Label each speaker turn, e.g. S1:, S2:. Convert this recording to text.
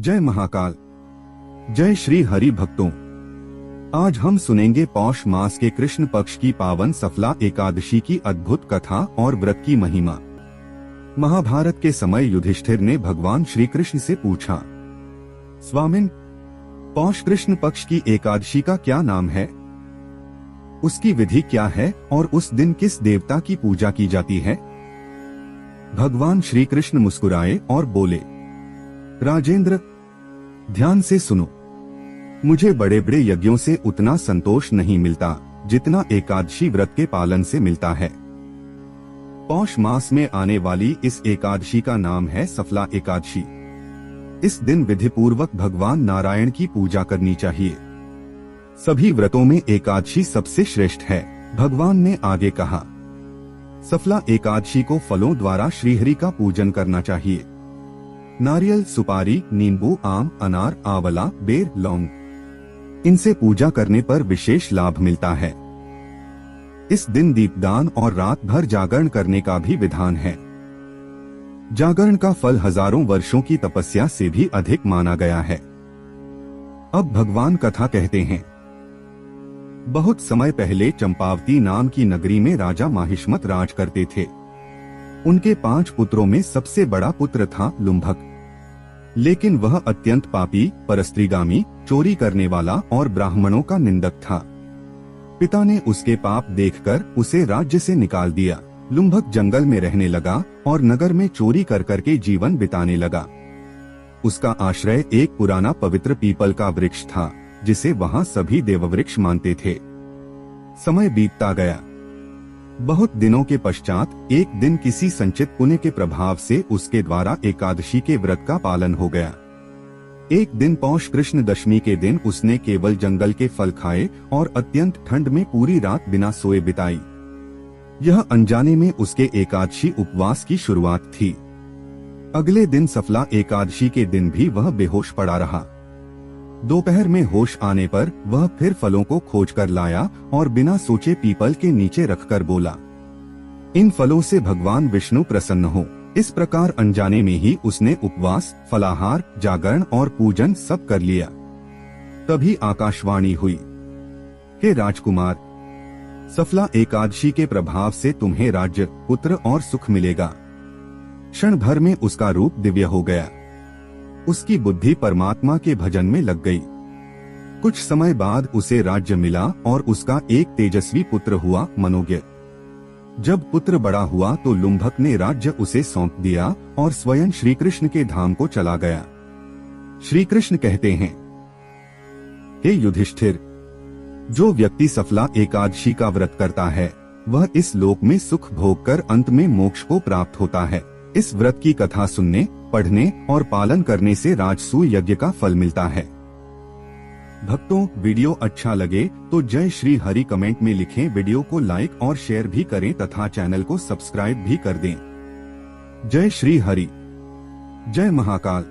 S1: जय महाकाल। जय श्री हरि भक्तों। आज हम सुनेंगे पौष मास के कृष्ण पक्ष की पावन सफला एकादशी की अद्भुत कथा और व्रत की महिमा। महाभारत के समय युधिष्ठिर ने भगवान श्री कृष्ण से पूछा, स्वामिन, पौष कृष्ण पक्ष की एकादशी का क्या नाम है? उसकी विधि क्या है और उस दिन किस देवता की पूजा की जाती है? भगवान श्री कृष्ण मुस्कुराए और बोले, राजेंद्र, ध्यान से सुनो। मुझे बड़े बड़े यज्ञों से उतना संतोष नहीं मिलता जितना एकादशी व्रत के पालन से मिलता है। पौष मास में आने वाली इस एकादशी का नाम है सफला एकादशी। इस दिन विधि पूर्वक भगवान नारायण की पूजा करनी चाहिए। सभी व्रतों में एकादशी सबसे श्रेष्ठ है। भगवान ने आगे कहा, सफला एकादशी को फलों द्वारा श्रीहरि का पूजन करना चाहिए। नारियल, सुपारी, नींबू, आम, अनार, आंवला, बेर, लौंग, इनसे पूजा करने पर विशेष लाभ मिलता है। इस दिन दीपदान और रात भर जागरण करने का भी विधान है। जागरण का फल हजारों वर्षों की तपस्या से भी अधिक माना गया है। अब भगवान कथा कहते हैं। बहुत समय पहले चंपावती नाम की नगरी में राजा माहिष्मत राज करते थे। उनके 5 पुत्रों में सबसे बड़ा पुत्र था लुम्भक, लेकिन वह अत्यंत पापी, परस्त्रीगामी, चोरी करने वाला और ब्राह्मणों का निंदक था। पिता ने उसके पाप देखकर उसे राज्य से निकाल दिया। लुम्भक जंगल में रहने लगा और नगर में चोरी कर करके जीवन बिताने लगा। उसका आश्रय एक पुराना पवित्र पीपल का वृक्ष था, जिसे वहाँ सभी देववृक्ष मानते थे। समय बीतता गया। बहुत दिनों के पश्चात एक दिन किसी संचित पुण्य के प्रभाव से उसके द्वारा एकादशी के व्रत का पालन हो गया। एक दिन पौष कृष्ण दशमी के दिन उसने केवल जंगल के फल खाए और अत्यंत ठंड में पूरी रात बिना सोए बिताई। यह अनजाने में उसके एकादशी उपवास की शुरुआत थी। अगले दिन सफला एकादशी के दिन भी वह बेहोश पड़ा रहा। दोपहर में होश आने पर वह फिर फलों को खोज कर लाया और बिना सोचे पीपल के नीचे रखकर बोला, इन फलों से भगवान विष्णु प्रसन्न हो। इस प्रकार अनजाने में ही उसने उपवास, फलाहार, जागरण और पूजन सब कर लिया। तभी आकाशवाणी हुई, हे राजकुमार, सफला एकादशी के प्रभाव से तुम्हें राज्य, पुत्र और सुख मिलेगा। क्षण भर में उसका रूप दिव्य हो गया। उसकी बुद्धि परमात्मा के भजन में लग गई। कुछ समय बाद उसे राज्य मिला और उसका एक तेजस्वी पुत्र हुआ, मनोज्ञ। जब पुत्र बड़ा हुआ तो लुम्भक ने राज्य उसे सौंप दिया और स्वयं श्री कृष्ण के धाम को चला गया। श्री कृष्ण कहते हैं, हे युधिष्ठिर, जो व्यक्ति सफला एकादशी का व्रत करता है वह इस लोक में सुख भोग कर अंत में मोक्ष को प्राप्त होता है। इस व्रत की कथा सुनने, पढ़ने और पालन करने से राजसूय यज्ञ का फल मिलता है। भक्तों, वीडियो अच्छा लगे तो जय श्री हरि कमेंट में लिखें। वीडियो को लाइक और शेयर भी करें तथा चैनल को सब्सक्राइब भी कर दें। जय श्री हरि। जय महाकाल।